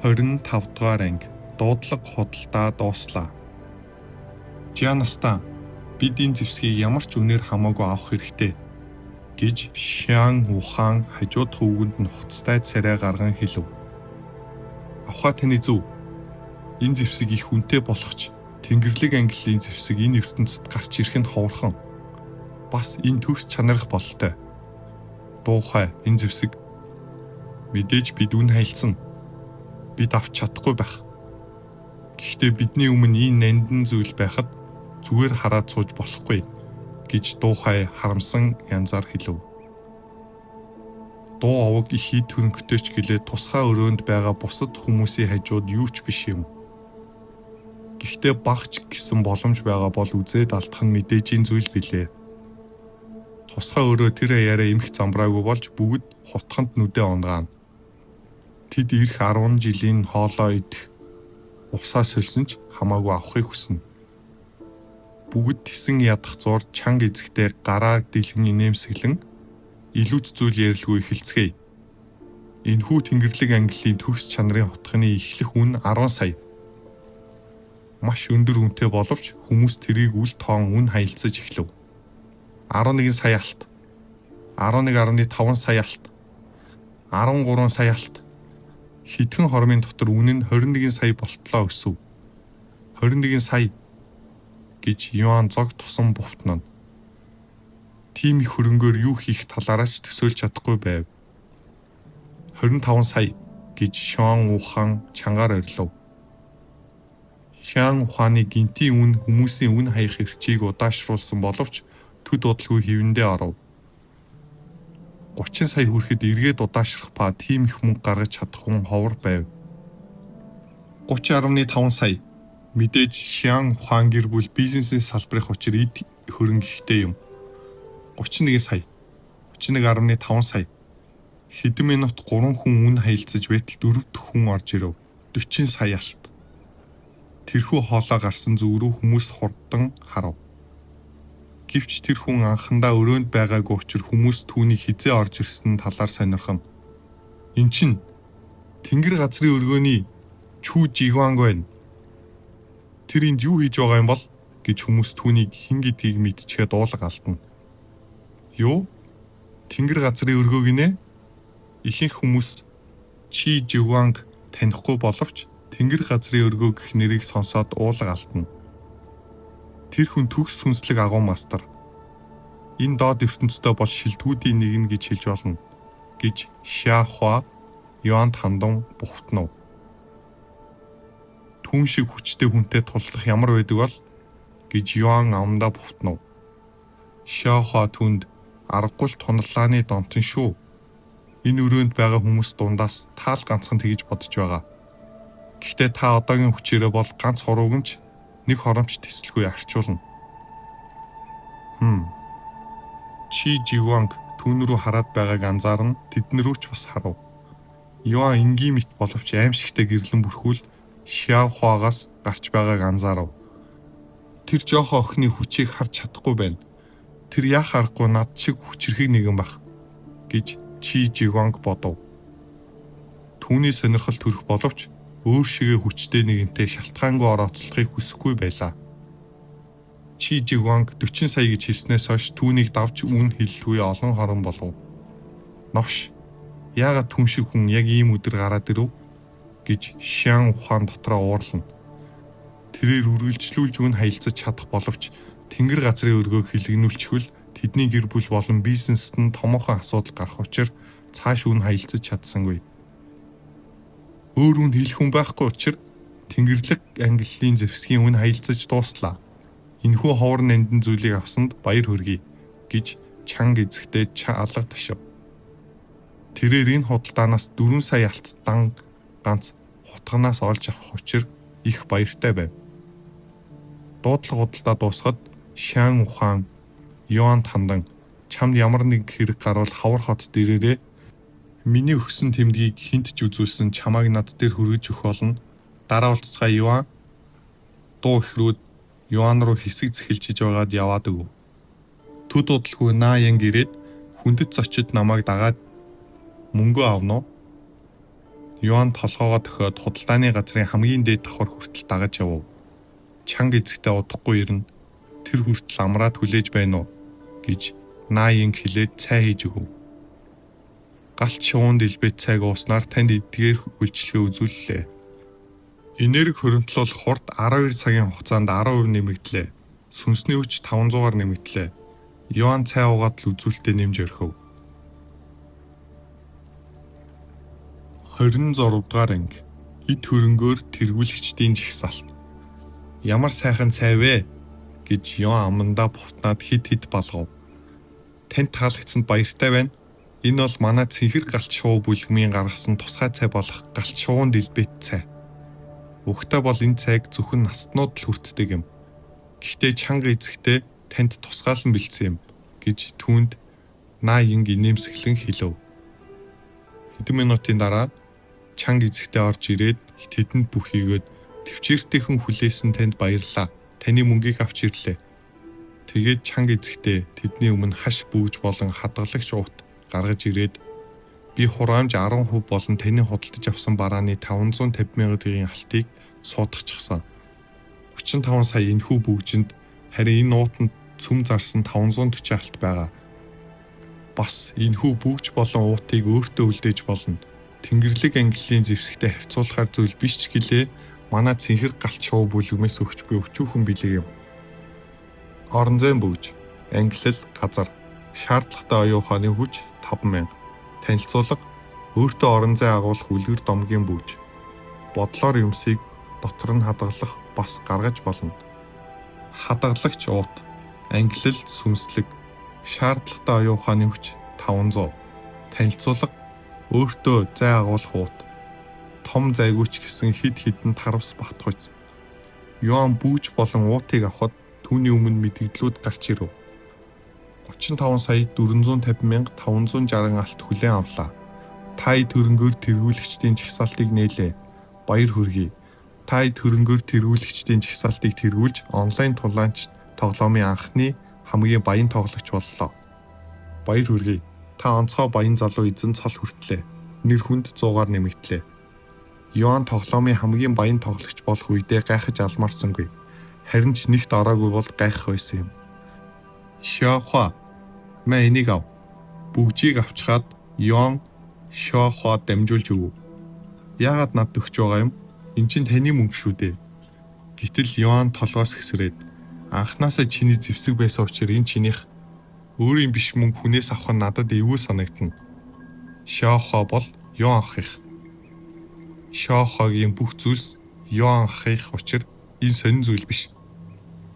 25 дугаар анги дуудлага худалдаа дууслаа. Жианастаа бид энэ зэвсгийг ямар ч үнээр хамаагүй авах хэрэгтэй гэж Шиан Ухан хажуудах өвгөнд нухацтай царай гарган хэлв. Авха таны зөв. Энэ зэвсэг их үнэтэй болох ч Тэнгэрлэг ангиллын зэвсэг энэ ертөнцид гарч ирэх нь ховорхон. Бас энэ төгс чанарах бололтой. Дуухай энэ зэвсэг мэдээж бид үн хайлтсан. Бид авч чадахгүй байх. Гэхдээ бидний өмнө энэ нандин зүйл байхад зүгээр хараад сууж болохгүй гэж дуухай харамсан янзаар хэлв. Дуу овог их хий төрөнгөтэйч гэлээ тусгай өрөөнд байгаа бусад хүмүүсийн хажууд юу ч биш юм. Гэхдээ багч гэсэн боломж байгаа бол үзээд алдах нь мэдээж энэ зүйл билээ. Тусгай өрөө тэр аяараа эмх замбраагүй болж бүгд хутганд нүдээ унгаана. Тэд ирэх 10 жилийн хоолоо идэх усаа сольсон ч хамаагүй авахыг хүснэ. Бүгд тесэн ядах зур чанга эзэгтэй гараа дэлгэн инээмсэглэн илүүц зүйл ярилгүй эхэлцгээе. Энэхүү Тэнгэрлэг ангиллын төгс чанарын утганы эхлэх үн 10 сая. Маш өндөр үнэтэй боловч хүмүүс тэрийг үл тоон үн хаялцаж эхлэв. 11 сая алт. 11.5 сая алт. 13 сая алт. Хэдхэн хормын дотор үнэ нь 21 сая болтлоо өсөв. 21 сая гэж Юан зог тусан бовтно. Тим их хөрөнгөөр юу хийх талаараач төсөөлж чадахгүй байв. 25 сая гэж Шиан Ухан чангаар орилов. Шиан Уханы гинтийн үн хүмүүсийн үн хаях эрчийг удаашруулсан боловч төд удалгүй хэвэндээ оров. 30 сая хүрэхэд эргээд удаашрах па тийм их мөнгө гаргаж чадах хүн ховор байв. 30.5 сая. Мэдээж Шиан Ухаан гэр бүл бизнесийн салбарыг учир эд хөрөнгө ихтэй юм. 31 сая. 31.5 сая. Хэдэн минут 3 хүн үн хаялцаж байтал 4 дахь хүн орж ирэв. 40 сая алт. Тэрхүү хоолоо гарсан зүг рүү хүмүүс хурдан харав. Гэвч тэр хүн анхандаа өрөөнд байгаагүй учраас хүмүүс түүний хизээ орж ирсэн талаар сонирхон. Эн чин Тэнгэр газрын өргөөний Чүү Жигванг байна. Тэр энд юу хийж байгаа юм бол гэж хүмүүс түүнийг хэн гэдгийг мэдчихээ дуулга алдна. Юу? Тэнгэр газрын өргөө гинэ? Ихэнх хүмүүс Чи Жигванг танихгүй боловч Тэнгэр газрын өргөө гэх нэрийг сонсоод уулга алдна. Тэр хүн төгс сүнслэг агуу мастар. Энэ доод ертөнцтэй бол шилдэгүүдийн нэг нь гэж хэлж болно гэж Шиахуа Юанд хандан бовтнов. Түүн шиг хүчтэй хүнтэй тулах ямар байдаг бол гэж Юан амдаа бовтнов. Шиахуа түнд аргагүй туналлааны донтон шүү. Энэ өрөөнд байгаа хүмүүс дундаас таал ганцхан тэгж бодож байгаа. Гэхдээ та одоогийн хүчээрээ бол ганц хуруугч нэг хоромч тэсэлгүй арчуулна. Чи Жигванг түүн рүү хараад байгааг анзаарна, тэдэн рүү ч бас харав. Юан энгийн мэт боловч аимшигтай гэрлэн бүрхүүл Шиахуагаас гарч байгааг анзаарав. Тэр жоохон охины хүчийг харж чадахгүй байна. Тэр яах аргагүй над шиг хүчрхэг нэгэн байх гэж Чи Жигванг бодов. Түүний сонирхол төрөх боловч өөр шигээ хүчтэй нэгэнтэй шалтгаангүй орооцлохыг хүсэхгүй байлаа. Чи Жигванг 40 сая гэж хэлснээс хойш түүнийг давж үн хэллгүй олон хорон болов. Новш. Яагаад түн шиг хүн яг ийм өдөр гараад ирэв гэж Шиан Ухаан дотроо уурлана. Тэрээр үргэлжлүүлж үн хаялцаж чадах боловч Тэнгэр газрын өргөөг хилэгнүүлчихвэл тэдний гэр бүл болон бизнест нь томоохон асуудал гарах учраа цааш үн хаялцаж чадсангүй. Өөр үн хэлэх хүн байхгүй учраас Тэнгэрлэг ангиллын зэвсгийн үн хаялцаж дууслаа. Энэхүү ховор нандин зүйлийг авсанд баяр хүргэе гэж чанга эзэгтэй алга ташив. Тэрээр энэ худалдаанаас 4 сая алттан ганц хутганаас олж авах учраа их баяртай байв. Дуудлага худалдаа дуусгаад Шиан Ухаан Юан хандан чамд ямар нэг хэрэг гарвал хавар хот дээрээ миний өгсөн тэмдгийг хинт ч үзүүлсэн чамааг над дээр хүргэж өгөх болно. Дараа уулзцаа Юан. Дуу ихрүүд Юан руу хэсэг зэхэлжиж байгаад яваад өг. Төд удалгүй наа янг ирээд хүндэт зочид намайг дагаад мөнгө авно. Йоан толгоогоо төхөөд худалдааны газрын хамгийн дээд давхар хүртэл дагаж явв. Чанга эзэгтэй удахгүй ирнэ. Тэр хүртэл амраад хүлээж байна уу гэж Наин хэлээд цай хийж өгөв. Галт шувуунд элбэт цайг ууснаар танд эдгээр үйлчлэгээ үзүүллээ. Энерги хөрөмтлөх хурд 12 цагийн хугацаанд 10% нэмэгдлээ. Сүнсний хүч 500-аар нэмэгдлээ. Йоан цай уугаад л үзүүлэлтэд нэмж орхив. 26 дугаар анги. Эд хөрөнгөөр тэргүүлэгчдийн жагсаалт. Ямар сайхан цай вэ гэж Йоан амандаа бувтнаад хид балгав. Танд таалагдсанд баяртай байна. Энэ бол манай цэнхэр галт шувуу бүлгмийн гаргасан тусгай цай болох галт шувуунд элбэт цай. Угтаа бол энэ цайг зөвхөн настнууд л хүртдэг юм. Гэхдээ чанга эзэгтэй танд тусгаалan бэлдсэн юм гэж түүнд Наин инээмсэглэн хэлв. Хэдэн минутын дараа чанга эзэгтэй орж ирээд тэдэнд бүх хийгээд төвчээртэйхэн хүлээсэн танд баярлаа. Таны мөнгийг авч ирлээ. Тэгээд чанга эзэгтэй тэдний өмнө хаш бүүж болон хадгалагч уут гаргаж ирээд би хураамж 10% болон таны худалдаж авсан барааны 550,000 төгрөгийн алтыг суудахчихсан. 35 сая энэхүү бүгжинд харин энэ уутанд цөм зарсан 540 алт байгаа. Бас энэхүү бүгж болон уутыг өөртөө үлдээж болно. Тэнгэрлэг ангиллын зэвсэгтэй харьцуулахаар зүйл биш ч гэлээ манай цэнхэр галт шувуу бүлгмээс өгчгүй өчүүхэн билэг юм. Орон зайн бүгж, ангиллал газар, шаардлагатай оюун ухааны хүч 5,000. Танилцуулга өөртөө орон зай агуулах үлгэр домгийн бүгж. Бодлоор юмсыг дотор нь хадгалах бас гаргаж болно. Хадгалагч уут, ангиллал сүнслэг, шаардлагатай оюун ухааны хүч 500. Танилцуулга өөртөө зай агуулах уут. Том зайгүйч гэсэн хид хідэн тарвс багтгуйц. Йоан бүгж болон уутыг авахд түүний өмнө мэдгдлүүд гарч ирв. 35 сая 450,560 алт хүлээн авлаа. Та хөрөнгөөр тэргүүлэгчдийн жагсаалтыг нээлээ. Баяр хүргэе. Та хөрөнгөөр тэргүүлэгчдийн жагсаалтыг тэргүүлж онлайн тулаанч тоглоомын анхны хамгийн баян тоглогч боллоо. Баяр хүргэе. Та онцгой баян залуу эзэн цол хүртлээ. Нэр хүнд 100-аар нэмэгдлээ. Йоан тоглоомын хамгийн баян тоглогч болох үедээ гайхаж алмаарсангүй. Харин ч нэгт ороогүй бол гайхах байсан юм. Шохо мэ энийг ав. Бүгжийг авчгаад Йоан Шоход дамжуулж өгөв. Яагаад над өгч байгаа юм? Энд чинь таны мөнгө шүү дээ. Гэтэл Йоан толгоос хэсрээд анхнаасаа чиний зэвсэг байсан учраас энэ чинийх өөрийн биш мөнгө хүнээс авах нь надад эвгүй санагдана. Шохо бол Йоан ах. Шохогийн бүх зүйлс Йоан ахих учраас энэ сонин зүйл биш.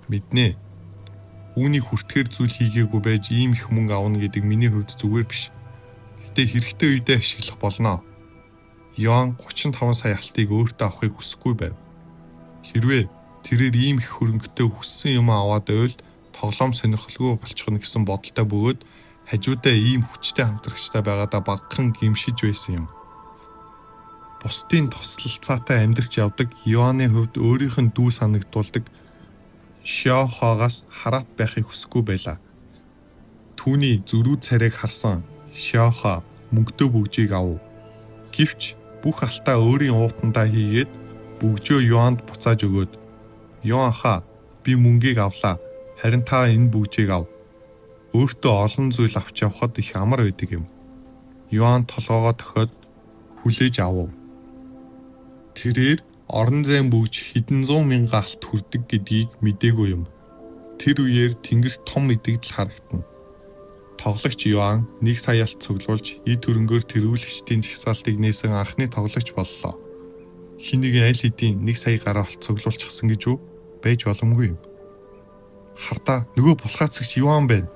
Мэднэ. Үүнийг хүртэхээр зүйл хийгээгүй байж ийм их мөнгө авна гэдэг миний хувьд зүгээр биш. Гэтэ хэрэгтэй үедээ ашиглах болно. Йоан 35 сая алтыг өөртөө авахыг хүсэхгүй байв. Хэрвээ тэрээр ийм их хөрөнгөтэй хүссэн юм аваад байвал тоглоом сонирхолгүй болчих нь гэсэн бодолтой бөгөөд хажуудаа ийм хүчтэй хамтрагчтай байгаадаа багахан гимшиж байсан юм. Бусдын туслалцаатай амьдарч явдаг Йоаны хувьд өөрийнх нь дүү санагдуулдаг Шохогоос хараат байхыг хүсэхгүй байлаа. Түүний зөрүү царайг харсан Шохо мөнгөтэй бүгжийг авав. Гэвч бүх алтаа өөрийн уутандаа хийгээд бүгжөө Йоанд буцааж өгөөд Йоан хаа би мөнгийг авлаа. Харин та энэ бүгжийг ав. Өөртөө олон зүйл авч явхад их амар байдаг юм. Йоан толгоогоо тохиод хүлээж авав. Тэрээр орон зайн бүгж хэдэн 100,000 алт хүрдэг гэдгийг мэдээгүй юм. Тэр үеэр тэнгэрт том мэдэгдэл харагдана. Тоглогч Йоан 1 сая алт цуглуулж эд хөрөнгөөр тэргүүлэгчдийн жагсаалтыг нээсэн анхны тоглогч боллоо. Хин нэгэн аль хэдийн 1 сая гаруй алт цуглуулчихсан гэж үү? Байж боломгүй юм. Хардаа нөгөө булхаацагч Йоан байна.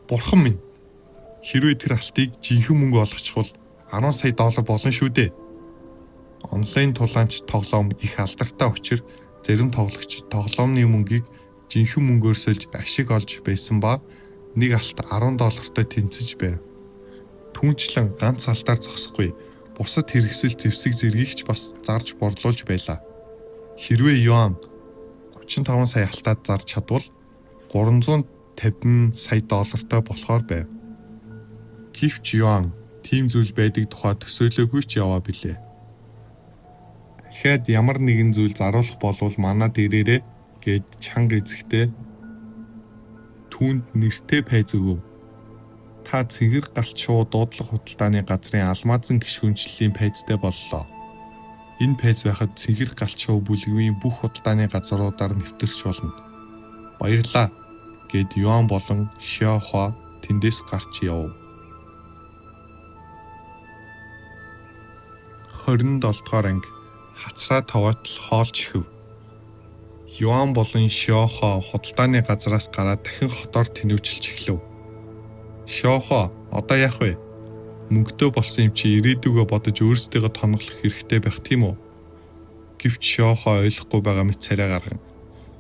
Бурхан минь. Хэрвээ тэр алтыг жинхэнэ мөнгө олгочихвол 10 сая доллар болно шүү дээ. Онлайн тулаанч тоглоом их алдартай учраас зарим тоглогчид тоглоомны мөнгийг жинхэнэ мөнгөөр сольж ашиг олж байсан ба нэг алт 10 доллартай тэнцэж байв. Түүнчлэн ганц алтаар зогсохгүй бусад хэрэгсэл зэвсэг зэргийг ч бас зарж борлуулж байлаа. Хэрвээ Йоан 35 сая алтаад зарж чадвал 350 сая доллартай болохоор байв. Гэвч Йоан тийм зүйл байдаг тухай төсөөлөөгүй ч яваа билээ. Дахиад ямар нэгэн зүйл заруулах болвол манад ирээрээ гэд чанга эзэхдээ түүнд нэртэй пайз өгөв. Та цэгэр галт шууд дуудлага худалдааны газрын алмазан гишүүнчлэлийн пайзтай боллоо. Энэ пайз байхад цэгэр галт шуу бүлгийн бүх худалдааны газруудаар нэвтэрч болно. Баярлалаа гэд Йоан болон Шиохуа тэндээс гарч явв. 27 дугаар анги хацраа таваатал хоолж ихэв. Йоан болон Шиохуа худалдааны газраас гараад дахин хотоор тэнүүчилж эхлэв. Шиохуа одоо яах вэ? Мөнгөтэй болсон юм чи ирээдүгөө бодож өөрсдийгөө тоноглох хэрэгтэй байх тийм үү? Гэвч Шиохуа ойлгохгүй байгаа мэт царай гаргав.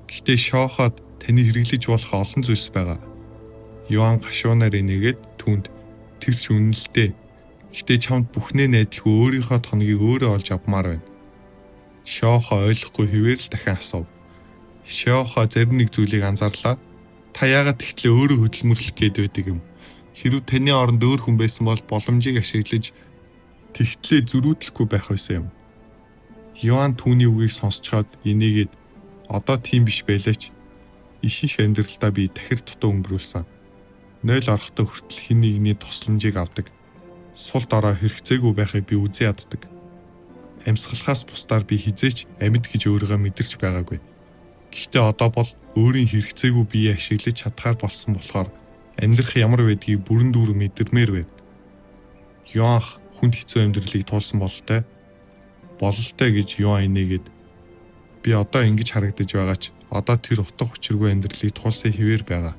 Гэхдээ Шиохуад таны хэрэглэж болох олон зүйлс байгаа. Йоан гашуунаар инээгээд түүнд тэр ч үнэн л дээ. Гэхдээ чамд бүхнээ найдалгүй өөрийнхөө тоногийг өөрөө олж авмаар байна. Шиохуа ойлгохгүй хэвээр л дахин асуув. Шиохуа зарим нэг зүйлийг анзаарлаа. Та яагаад тэгтлээ өөрөө хөдөлмөрлөх гээд байдаг юм? Хэрв таны оронд өөр хүн байсан бол боломжийг ашиглаж тэгтлээ зөрүүдлэхгүй байх байсан юм. Йоан түүний үгийг сонсчоод инээгээд одоо тийм биш байлаач. Их амьдралдаа би тахир дутуу өнгөрүүлсэн. 0 орохтой хүртэл хэн нэгний тусламжийг авдаг. Сул дорой хэрэгцээгүй байхыг би үзээ яддаг. Амьсгалахаас бусдаар би хизээч амьд гэж өөрийгөө мэдэрч байгаагүй. Гэхдээ одоо бол өөрийн хэрэгцээгүй биеийг ашиглаж чадхаар болсон болохоор амьдрах ямар байдгийг бүрэн дүүр мэдэрмээр байна. Йоан хүнд хэцүү амьдралыг туулсан бололтой. Бололтой гэж Йоан инээгээд би одоо ингэж харагдаж байгаа ч одоо тэр утга учиргүй амьдралыг туулсан хэвээр байгаа.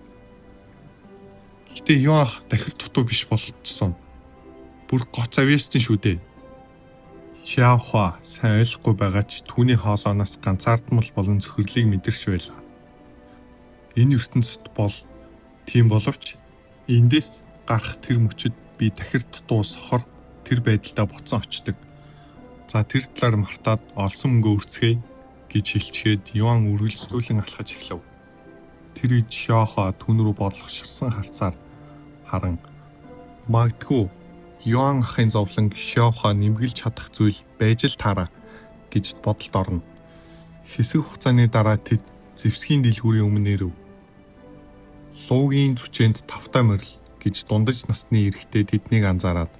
Гэхдээ Йоан дахир дутуу биш болчихсон. Бүр гоц авьяассан шүү дээ. Шиохуа сайн ойлгохгүй байгаа ч түүний хоолооноос ганцаардмал болон зөвхөрлийг мэдэрч байлаа. Энэ ертөнцид бол тийм боловч эндээс гарах тэр мөчөд би дахир дутуу сохор тэр байдалдаа буцан очдөг. За тэр талаар мартаад олсон мөнгөө үрцгээе гэж хэлчихэд Йоан үргэлжлүүлэн алхаж эхлэв. Тэр үед Шиохуа түн рүү бодлогоширсан харцаар харан магадгүй Йоан ахын зовлон Шиохуа нэмгэлж чадах зүйл байж л таараа гэж бодолд орно. Хэсэг хугацааны дараа тэд зэвсгийн дэлгүүрийн өмнө ирэв. Луугийн зүчээнд тавтай морил гэж дундаж насны эрэгтэй тэднийг анзаараад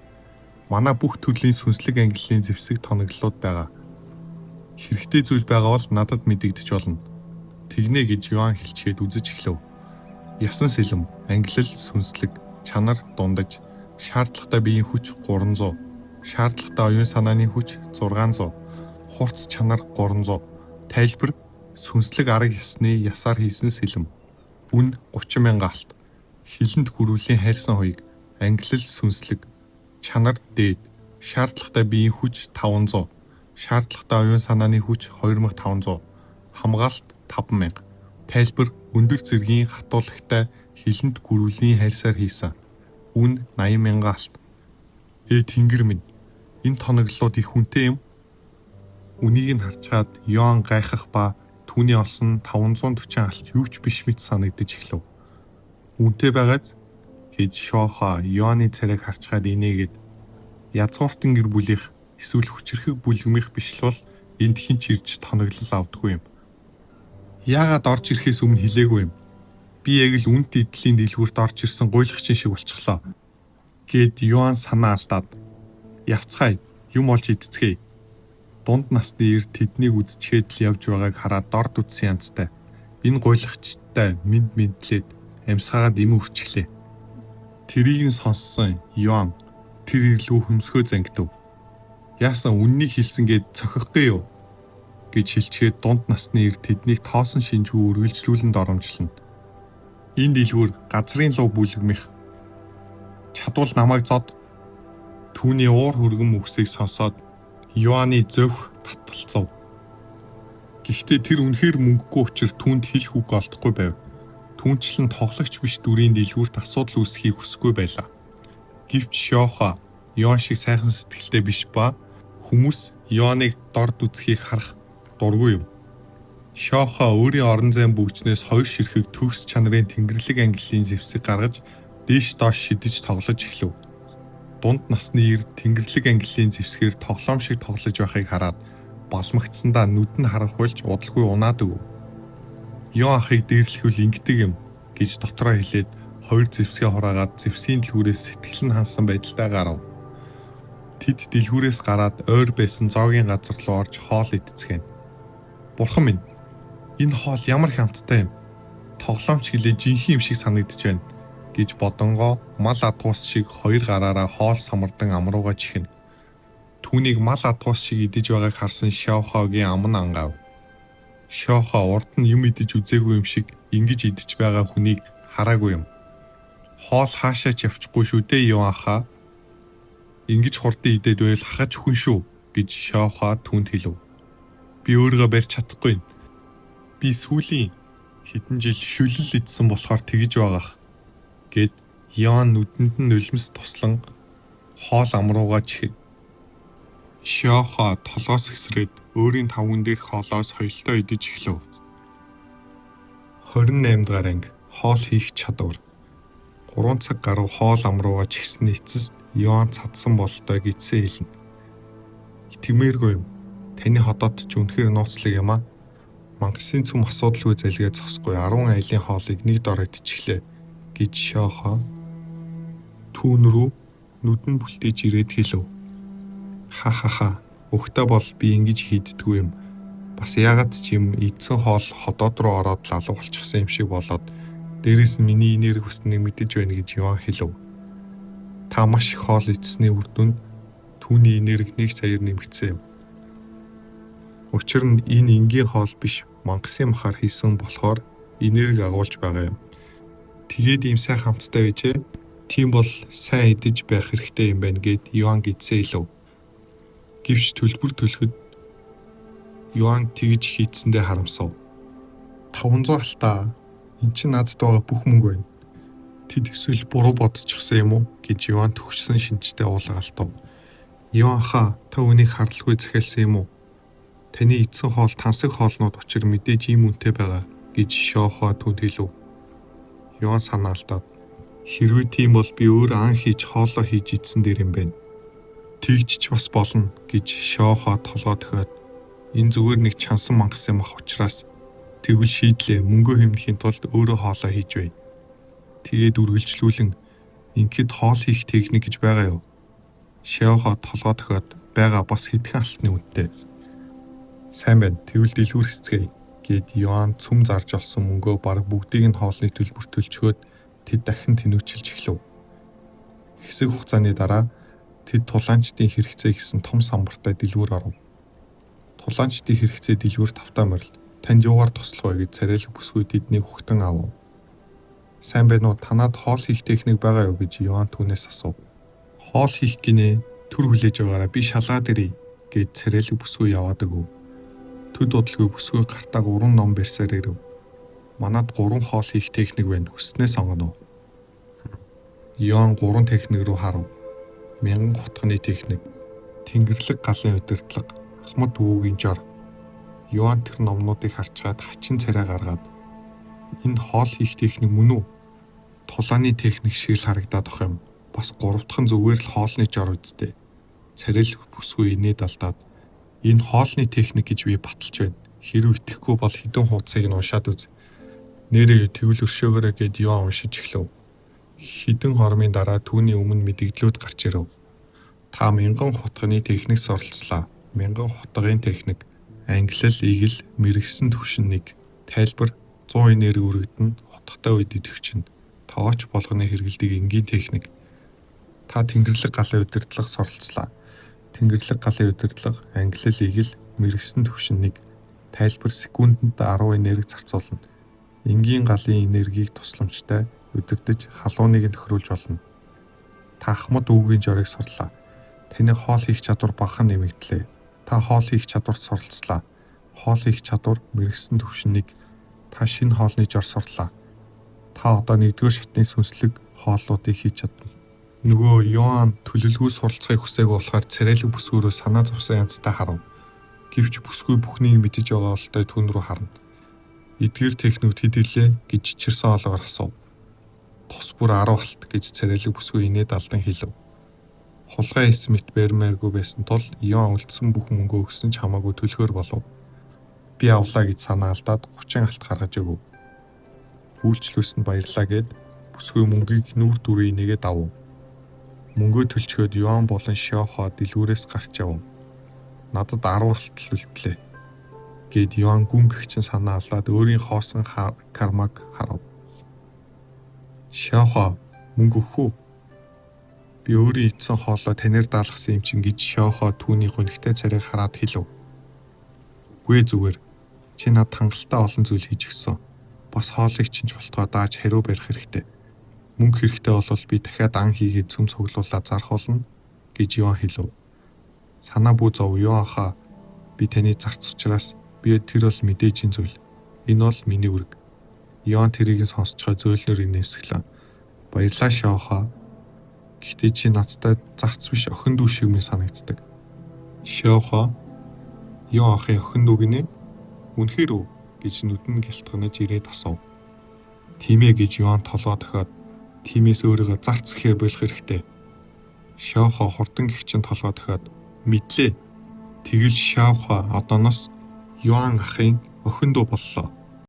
манай бүх төрлийн сүнслэг ангиллын зэвсэг тоноглолууд байгаа. Хэрэгтэй зүйл байгаа бол надад мэдэгдэж болно. Тэгнэ гэж Йоан хэлчихэд үзэж эхлэв. Ясан сэлэм, ангиллал, сүнслэг, чанар, дундаж, шаардлагатай биеийн хүч 300, шаардлагатай оюун санааны хүч 600, хурц чанар 300, тайлбар сүнслэг арга ёсны ясаар хийсэн сэлэм, үн 30,000 алт, хилэнд гөрүүлийн хайрсан хуйг, ангиллал сүнслэг, чанар дээд, шаардлагатай биеийн хүч 500, шаардлагатай оюун санааны хүч 2500, хамгаалалт 5000, тайлбар өндөр зэргийн хатуулагтай хилэнд гөрүүлийн хайрсаар хийсэн, үн 80,000 алт. Тэнгэр минь, энэ тоноглолууд их үнэтэй юм. Үнийг нь харчаад Йоан гайхах ба түүний олсон 540 алт юу ч биш мэт санагдаж эхлэв. Үнэтэй байгааз гэж Шиохуа Йоаны царайг харчгаад инээгээд язгууртан гэр бүлийнх эсвэл хүчрхэг бүлгэмийнх биш л бол энд хинч ирж тоноглол авдаггүй юм. Яагаад орж ирэхээс өмнө хэлээгүй юм. Би яг л үнэт эдлийн дэлгүүрт орж ирсэн гуйлагчин шиг болчихлоо. Гэд Йоан санаа алдаад явцгаая, юм олж идцгээе. Дунд насны эр тэднийг үзчихэд л явж байгааг хараад дорд үтсэн янзтай. Энэ гуйлагчтай мэдлээд амьсгаагаад им өрчихлээ. Тэрийг нь сонссон Йоан тэр ирлүү хөмсгөө зангидав. Яасан үннийг хэлсэн гээд цохихгүй юу гэж хэлчихэд дунд насны эр тэднийг тоосон шинжгүй үргэлжлүүлэн доромжлоно. Энэ дэлгүүр газрын луу бүлгэмих. Чадвал намайг зод. Түүний уур хөргөн үгсийг сонсоод Йоаны зөвх татгалцав. Гэхдээ тэр үнэхээр мөнгөгүй учир түүнд хэлэх үг олдохгүй байв. Түүнчлэн тоглогч биш дүрийн дэлгүүрт асуудал үүсхийг хүсэхгүй байлаа. Гэвч Шиохуа Йоан шиг сайхан сэтгэлтэй биш ба хүмүүс Йоаныг дорд үзхийг харах дургүй юм. Шиохуа өөрийн орон зайн бүгжнээс хоёр ширхэг төгс чанарын тэнгэрлэг ангиллын зэвсэг гаргаж дээш доош шидэж тоглож эхлэв. Дунд насны эр тэнгэрлэг ангиллын зэвсгээр тоглоом шиг тоглож байхыг хараад балмагцсандаа нүд нь харанхуйлж удалгүй унаад өг. Йоан ахыг дээрлэхүүл ингэдэг юм гэж дотроо хэлээд хоёр зэвсгээ хураагаад зэвсгийн дэлгүүрээс сэтгэл нь хансан байдалтай гарав. Тэд дэлгүүрээс гараад ойр байсан зоогийн газар руу орж хоол идцгэн. Бурхан минь, энэ хоол ямар хямдтай юм. Тоглоомч гэлээ жинхэнэ юм шиг санагдаж байна гэж бодонгоо мал адгуус шиг хоёр гараараа хоол самардан амрууга чихнэ. Түүнийг мал адгуус шиг идэж байгааг харсан Шаохогийн ам нь ангав. Шаохо урд нь юм идэж үзээгүй юм шиг ингэж идэж байгаа хүнийг хараагүй юм. Хоол хаашаа ч явчихгүй шүү дээ Йоан ахаа. Ингэж хурдан идээд байвал хахаж хүн шүү гэж Шаохо түүнд хэлв. Би өөрийгөө барьж чадахгүй. Би сүүлийн хэдэн жил шүлэл идсэн болохоор тэгэж байгаах гэд Йоан нүдэнд нь нулимс туслан хоол амрууга чихэв. Шаохо толгоос хэсрээд өөрийн тавган дээрх хоолоос хоёлтоо идэж эхлэв. 28 дугаар анги хоол хийх чадвар. 3 цаг гаруй хоол амрууга чихсэн эцэст Йоан цадсан болтой гэдсэн хэлнэ. Итгэмээргүй юм. Таны ходоод ч үнэхээр нууцлаг юм аа. Мангасын цөм асуудалгүй залгээ зогсохгүй 10 айлын хоолыг нэг дор идчихлээ гэж Шаохо түүн рүү нүдэн бүлтээж ирээд хэлв. Ха. Өгтөө бол би ингэж хийддэггүй юм. Бас яагаад ч юм идсэн хоол ходоод руу ороод лалуу болчихсон юм шиг болоод дээрээс нь миний энерги хүснэг мэдэж байна гэж Йоан хэлв. Та маш их хоол идсэний үр дүнд түүний энерги 1 саяар нэмэгдсэн юм. Учир нь энэ энгийн хоол биш мангасын махаар хийсэн болохоор энерги агуулж байгаа юм. Тэгээд ийм сайн хамттай байжээ. Тийм бол сайн идэж байх хэрэгтэй юм байна гэд Йоан гэдсэн хэлв. Гэвч төлбөр төлөхөд Йоан тэгж хийцэндээ харамсав. 500 алтаа. Энд чинь надад байгаа бүх мөнгө байна. Тэд эсвэл буруу бодчихсан юм уу гэж Йоан төгссөн шинжтэй уулгаалтав. Йоан хаа та үнийг харлахгүй захиалсан юм уу? Таны эдсэн хоол тансаг хоолнууд учир мэдээж ийм үнэтэй байгаа гэж Шаохо түүнд хэлв. Йоан санаалтаад хэрвээ тийм бол би өөр ан хийж хоолоо хийж идсэн дээр юм байна. Тэгж ч бас болно гэж Шаохо толгой төхөөд энэ зүгээр нэг чансан мангас юм ах учраас тэгвэл шийдлээ мөнгө хэмнэхийн тулд өөрөө хоолоо хийж бай. Тэгээд үргэлжлүүлэн ингээд хоол хийх техник гэж байгаа юу? Шаохо толгой төхөөд байгаа бас хэдхэн алтны үнэтэй. Сайн байна. Тэгвэл дэлгүүр хэсгээ гэд Йоан цүм зарж олсон мөнгөө бараг бүгдийг нь хоолны төлбөрт төлчгөөд тэд дахин тэнүүчилж эхлэв. Хэсэг хугацааны дараа тэд тулаанчдын хэрэгцээ гэсэн том самбартай дэлгүүр оров. Тулаанчдын хэрэгцээ дэлгүүр тавтаа морил танд юугаар туслах вэ гэж царайлаг бүсгүй тэднийг хугтан авав. Сайн байна уу? Танад хоол хийх техник байгаа юу гэж Йоан түүнээс асуув. Хоол хийх гинэ төр хүлээж байгаараа би шалгаад ирье гэж царайлаг бүсгүй яваад өгөв. Төд удалгүй бүсгүй гартаа 3 ном барьсаар ирэв. Манад 3 хоол хийх техник байна. Хүснээ сонгоно. Йоан 3 техник рүү харав. Мянган хотгоны техник, тэнгэрлэг галын удирдлага, ахмад өвөгийн жор. Йоан тэр номнуудыг харчгаад хачин царай гаргаад энэ хоол хийх техник мөн үү? Тулааны техник шиг л харагдаад ах юм. Бас 3 дахь нь зүгээр л хоолны жор үсттэй. Царайлаг бүсгүй инээд алдаад энэ хоолны техник гэж би баталж байна. Хэрвээ итгэхгүй бол хэдэн хуудсыг нь уншаад үз. Нэрээ тэгвэл өршөөгөөрэй гэд Йоан уншиж эхлэв. Хэдэн хормын дараа түүний өмнө мэдээлэлүүд гарч ирэв. Та мянган хотгоны техник суралцлаа. Мянган хотгоны техник, англил, игэл, мэрэгсэн төвшиннийг тайлбар 100 энерги өргөдөн хотготой үед идэвхжин. Тоогооч болгоны хэрэгэлдэг энгийн техник. Та тэнгэрлэг галын удирдлага суралцлаа. Тэнгэрлэг галын удирдлага, англил, игэл, мэрэгсэн төвшиннийг тайлбар секундэд 10 энерги зарцуулна. Энгийн галын энергийг тусламжтай удирдах халууныг нь тохируулж болно. Та ахмад өвгийн жорыг сурлаа. Таны хоол хийх чадвар бахан нэмэгдлээ. Та хоол хийх чадварт суралцлаа. Хоол хийх чадвар мэрэгсэн төвшиннийг та шинэ хоолны жор сурлаа. Та одоо 1-р шатны сүнслэг хооллуудыг хийж чадна. Нөгөө Йоан төлөвлөгөө суралцахыг хүсээг болохоор царайлаг бүсгүүрөө санаа зовсон янзтай харав. Гэвч бүсгүй бүхнийг мэдэж байгаа болтой түн рүү харна. Эдгээр техникүүд хэдүүлээ гэж чичирсэн хоолоор асуув. Тус бүр 10 алт гэж царайлаг бүсгүй инээд алдан хэлв. Хулгай хийсэн мэт барьмааргүй байсан тул Иоанн үлдсэн бүх мөнгөө өгсөн ч хамаагүй төлөхөр болов. Би авлаа гэж санаа алдаад 30 алт гаргаж өгөв. Үйлчлүүлсэнд баярлаа гэд бүсгүй мөнгийг нүүр дүрийн нэгээд авав. Мөнгөө төлчгөөд Иоанн болон Шиохоо дэлгүүрээс гарч явв. Надад 10 алт үлдлээ гэд Иоанн гүн гэгчин санаа алдаад өөрийн хоосон кармаг харав. Шиохоо мөнгө өгөх үү? Би өөрийн идсэн хоолой танаар даалгасан юм чин гэж Шиохоо түүний гонигтай царайг хараад хэлв. Үгүй зүгээр. Чи над хангалттай олон зүйл хийж өгсөн. Бас хоолыг чинь ч болтгоо дааж хариу барих хэрэгтэй. Мөнгө хэрэгтэй болвол би дахиад ан хийгээд цөм цуглуулаад зарах болно гэж Иоанн хэлв. Санаа бүү зов Иоаннаа. Би таны зарц учраас би тэр бол мэдээжийн зүйл. Энэ бол миний үрг. Иоанн тэрийг сонсцохой зөөлнөр инэвсгэлээ. Баярлалаа Шиохоо. Гэхдээ чи надтай зарц биш охин дүү шиг минь санагддаг. Шиохоо Иоаннын охин дүү гинэ? Үнэхээр үү гэж нүдэн гэлтгэнэж ирээд асуув. Тийм ээ гэж Иоанн толгой дохиод тиймээс өөрийгөө зарц гэхээр болох хэрэгтэй. Шиохоо хурдан гихчин толгой дохиод мэдлээ. Тэгэл Шиохоо одооноос Иоанн ахын охин дүү боллоо.